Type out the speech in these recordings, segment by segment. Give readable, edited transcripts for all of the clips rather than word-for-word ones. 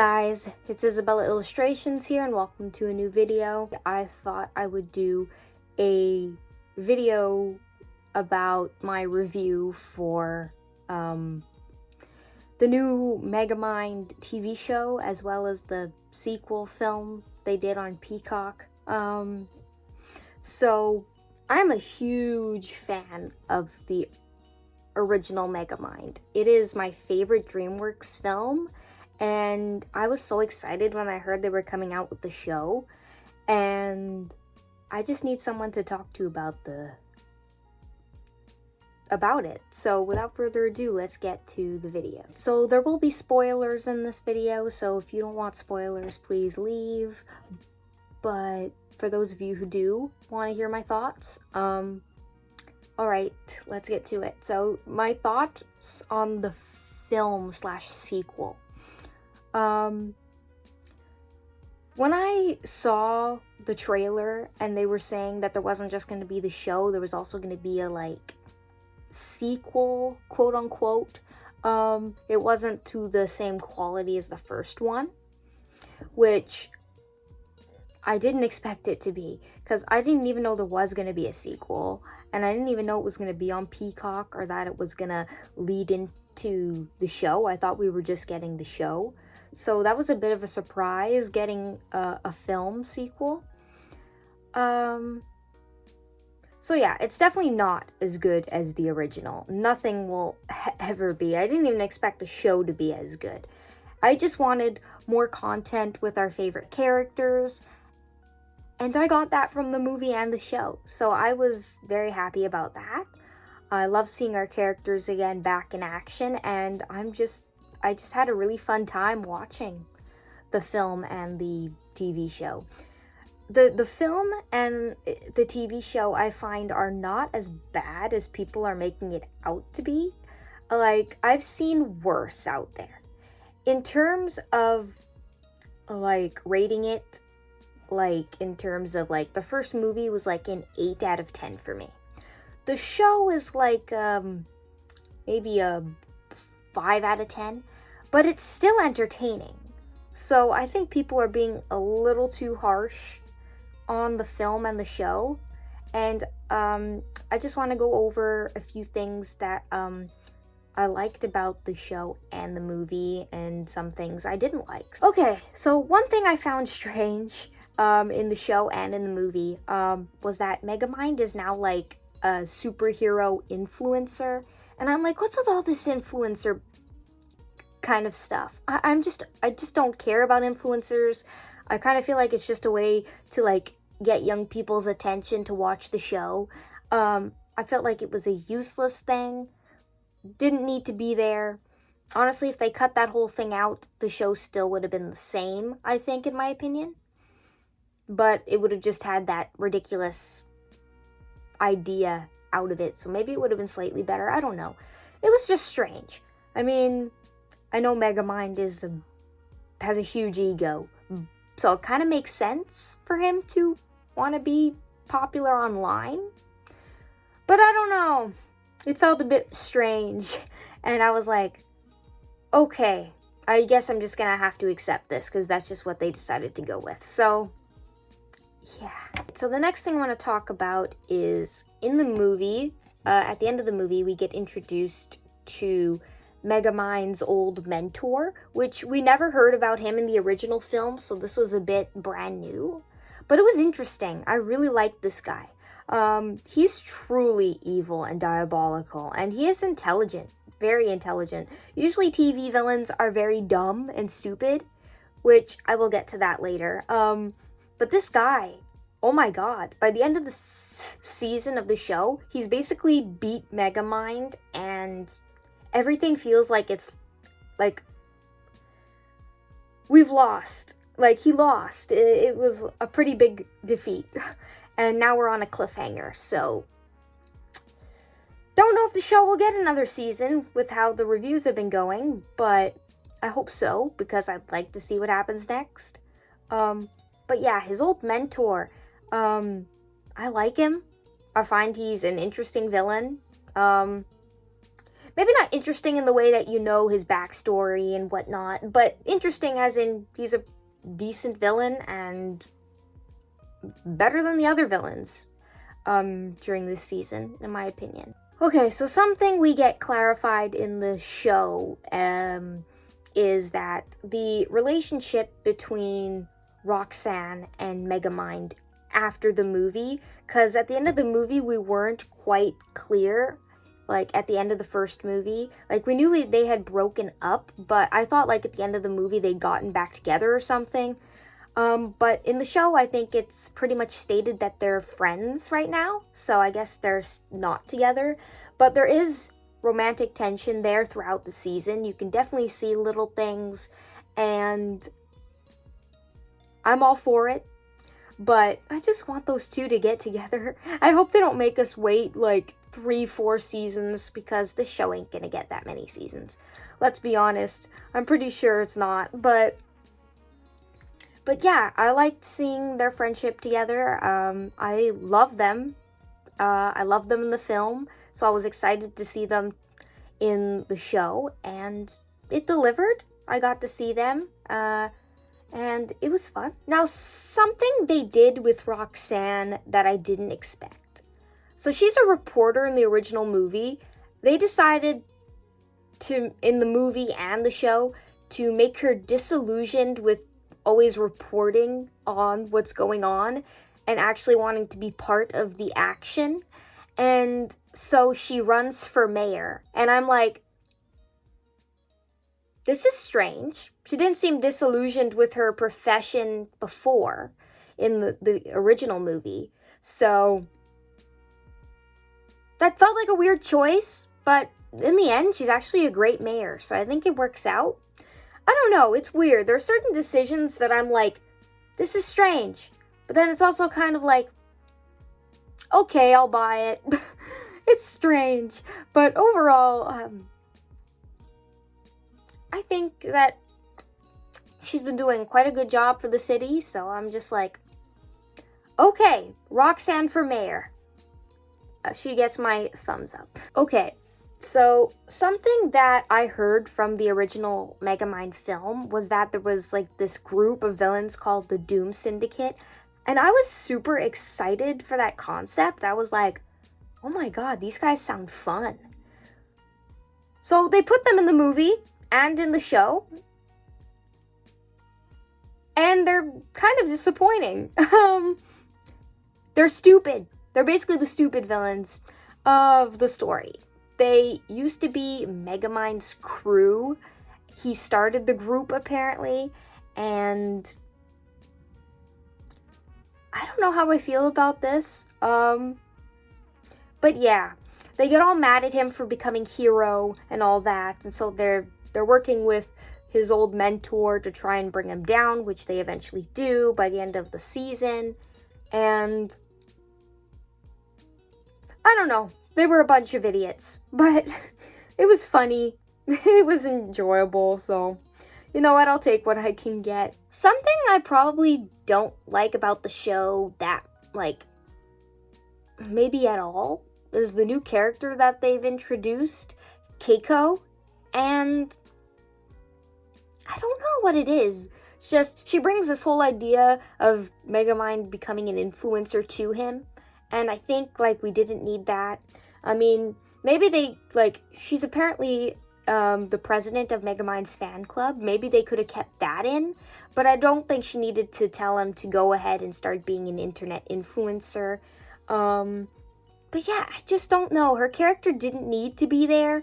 guys, it's Isabella Illustrations here and welcome to a new video. I thought I would do a video about my review for the new Megamind TV show as well as the sequel film they did on Peacock. So I'm a huge fan of the original Megamind. It is my favorite DreamWorks film. And I was so excited when I heard they were coming out with the show, and I just need someone to talk to about it. So without further ado, let's get to the video. So there will be spoilers in this video, so if you don't want spoilers, please leave. But for those of you who do want to hear my thoughts, alright, let's get to it. So my thoughts on the film/sequel. When I saw the trailer and they were saying that there wasn't just going to be the show, there was also going to be a sequel, quote unquote. It wasn't to the same quality as the first one, which I didn't expect it to be, because I didn't even know there was going to be a sequel, and I didn't even know it was going to be on Peacock or that it was going to lead into the show. I thought we were just getting the show. So that was a bit of a surprise, getting a film sequel. So yeah, it's definitely not as good as the original. Nothing will ever be. I didn't even expect the show to be as good. I just wanted more content with our favorite characters, and I got that from the movie and the show. So I was very happy about that. I love seeing our characters again back in action, and I just had a really fun time watching the film and the TV show. The film and the TV show I find are not as bad as people are making it out to be. I've seen worse out there. In terms of rating it, in terms of the first movie was an 8 out of 10 for me. The show is maybe a 5 out of 10, but it's still entertaining. So I think people are being a little too harsh on the film and the show, and I just want to go over a few things that I liked about the show and the movie, and some things I didn't like. Okay, so one thing I found strange in the show and in the movie was that Megamind is now a superhero influencer. And I'm like, what's with all this influencer kind of stuff? I just don't care about influencers. I kind of feel like it's just a way to get young people's attention to watch the show. I felt like it was a useless thing. Didn't need to be there. Honestly, if they cut that whole thing out, the show still would have been the same, I think, in my opinion. But it would have just had that ridiculous idea out of it, so maybe it would have been slightly better. I don't know. It was just strange. I mean, I know Megamind has a huge ego, so it kind of makes sense for him to want to be popular online. But I don't know. It felt a bit strange, and I was like, okay, I guess I'm just gonna have to accept this, because that's just what they decided to go with. So yeah. So the next thing I want to talk about is in the movie, at the end of the movie, we get introduced to Megamind's old mentor, which we never heard about him in the original film, so this was a bit brand new. But it was interesting. I really liked this guy. He's truly evil and diabolical, and he is intelligent, very intelligent. Usually TV villains are very dumb and stupid, which I will get to that later. But this guy, oh my god, by the end of the season of the show, he's basically beat Megamind, and everything feels like it's we've lost. He lost. It was a pretty big defeat. And now we're on a cliffhanger, so don't know if the show will get another season with how the reviews have been going, but I hope so, because I'd like to see what happens next. But yeah, his old mentor, I like him. I find he's an interesting villain. maybe not interesting in the way that you know his backstory and whatnot, but interesting as in he's a decent villain and better than the other villains during this season, in my opinion. Okay, so something we get clarified in the show is that the relationship between Roxanne and Megamind after the movie, because at the end of the movie we weren't quite clear, like at the end of the first movie, like we knew they had broken up, but I thought like at the end of the movie they'd gotten back together or something. But in the show, I think it's pretty much stated that they're friends right now, so I guess they're not together. But there is romantic tension there throughout the season. You can definitely see little things, and I'm all for it. But I just want those two to get together. I hope they don't make us wait like 3-4 seasons, because this show ain't gonna get that many seasons. Let's be honest. I'm pretty sure it's not, But yeah, I liked seeing their friendship together. I love them. I love them in the film, so I was excited to see them in the show, and it delivered. I got to see them, and it was fun. Now, something they did with Roxanne that I didn't expect. So she's a reporter in the original movie. They decided to, in the movie and the show, to make her disillusioned with always reporting on what's going on and actually wanting to be part of the action. And so she runs for mayor. And I'm like, this is strange. She didn't seem disillusioned with her profession before in the original movie. So that felt like a weird choice, but in the end, she's actually a great mayor. So I think it works out. I don't know, it's weird. There are certain decisions that I'm like, this is strange. But then it's also kind of like, okay, I'll buy it. It's strange. But overall, I think that she's been doing quite a good job for the city. So I'm just like, okay, Roxanne for mayor. She gets my thumbs up. Okay. So, something that I heard from the original Megamind film was that there was like this group of villains called the Doom Syndicate, and I was super excited for that concept. I was like, oh my god, these guys sound fun. So, they put them in the movie and in the show, and they're kind of disappointing. They're stupid. They're basically the stupid villains of the story. They used to be Megamind's crew. He started the group, apparently, and I don't know how I feel about this. But yeah, they get all mad at him for becoming hero and all that, and so they're working with his old mentor to try and bring him down, which they eventually do by the end of the season. And I don't know. They were a bunch of idiots, but it was funny. It was enjoyable, so you know what? I'll take what I can get. Something I probably don't like about the show that, like, maybe at all, is the new character that they've introduced, Keiko, and I don't know what it is. It's just, she brings this whole idea of Megamind becoming an influencer to him, and I think, like, we didn't need that. I mean, maybe they, like, she's apparently the president of Megamind's fan club. Maybe they could have kept that in, but I don't think she needed to tell him to go ahead and start being an internet influencer. But yeah, I just don't know. Her character didn't need to be there.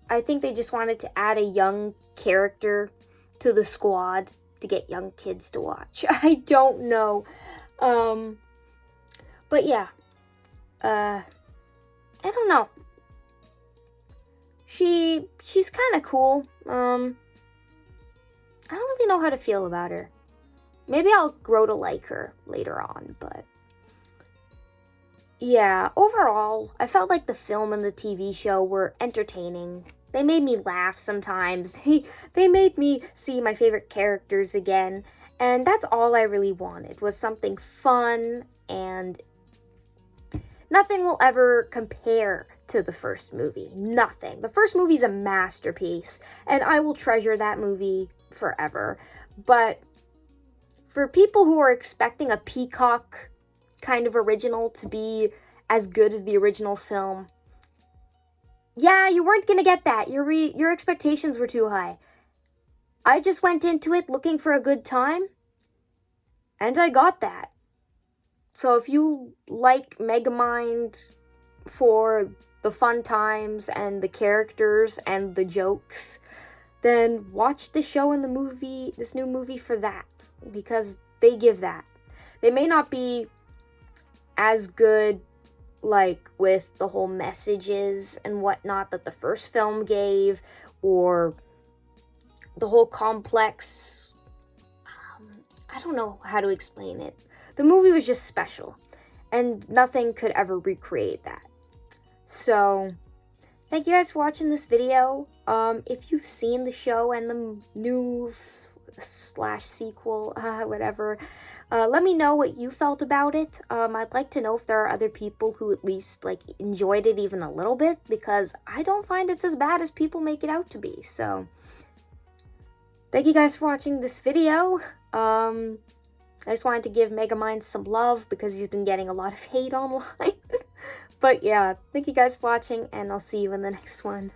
I think they just wanted to add a young character to the squad to get young kids to watch. I don't know. But yeah. I don't know. She's kind of cool. I don't really know how to feel about her. Maybe I'll grow to like her later on, but yeah, overall, I felt like the film and the TV show were entertaining. They made me laugh sometimes. They made me see my favorite characters again, and that's all I really wanted, was something fun, and nothing will ever compare to to the first movie. Nothing. The first movie's a masterpiece, and I will treasure that movie forever. But for people who are expecting a Peacock kind of original to be as good as the original film, yeah, you weren't gonna get that. Your expectations were too high. I just went into it looking for a good time, and I got that. So if you like Megamind for the fun times and the characters and the jokes, then watch the show and the movie, this new movie, for that, because they give that. They may not be as good, like, with the whole messages and whatnot that the first film gave, or the whole complex, I don't know how to explain it. The movie was just special, and nothing could ever recreate that. So, thank you guys for watching this video. If you've seen the show and the new / sequel, whatever, let me know what you felt about it. I'd like to know if there are other people who at least, like, enjoyed it even a little bit, because I don't find it's as bad as people make it out to be. So, thank you guys for watching this video. I just wanted to give Megamind some love because he's been getting a lot of hate online. But yeah, thank you guys for watching, and I'll see you in the next one.